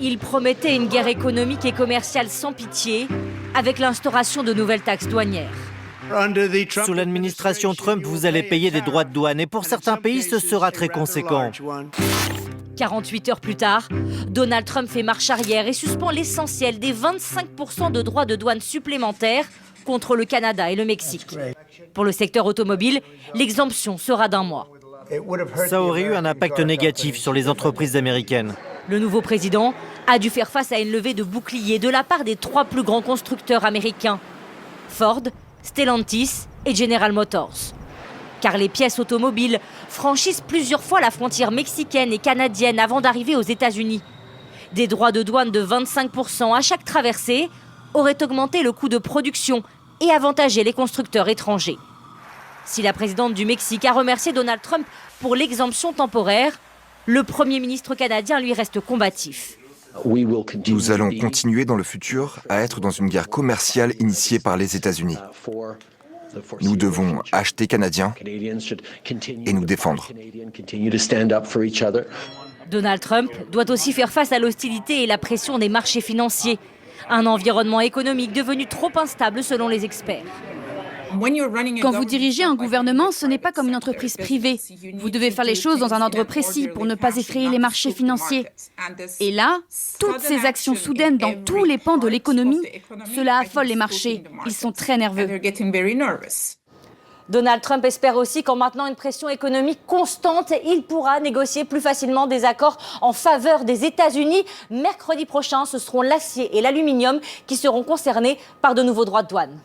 Il promettait une guerre économique et commerciale sans pitié, avec l'instauration de nouvelles taxes douanières. Sous l'administration Trump, vous allez payer des droits de douane et pour certains pays, ce sera très conséquent. 48 heures plus tard, Donald Trump fait marche arrière et suspend l'essentiel des 25% de droits de douane supplémentaires contre le Canada et le Mexique. Pour le secteur automobile, l'exemption sera d'1 mois. Ça aurait eu un impact négatif sur les entreprises américaines. Le nouveau président a dû faire face à une levée de boucliers de la part des 3 plus grands constructeurs américains, Ford, Stellantis et General Motors. Car les pièces automobiles franchissent plusieurs fois la frontière mexicaine et canadienne avant d'arriver aux États-Unis. Des droits de douane de 25% à chaque traversée auraient augmenté le coût de production et avantagé les constructeurs étrangers. Si la présidente du Mexique a remercié Donald Trump pour l'exemption temporaire, le Premier ministre canadien lui reste combatif. Nous allons continuer dans le futur à être dans une guerre commerciale initiée par les États-Unis. Nous devons acheter canadien et nous défendre. Donald Trump doit aussi faire face à l'hostilité et la pression des marchés financiers. Un environnement économique devenu trop instable selon les experts. Quand vous dirigez un gouvernement, ce n'est pas comme une entreprise privée. Vous devez faire les choses dans un ordre précis pour ne pas effrayer les marchés financiers. Et là, toutes ces actions soudaines dans tous les pans de l'économie, cela affole les marchés. Ils sont très nerveux. Donald Trump espère aussi qu'en maintenant une pression économique constante, il pourra négocier plus facilement des accords en faveur des États-Unis. Mercredi prochain, ce seront l'acier et l'aluminium qui seront concernés par de nouveaux droits de douane.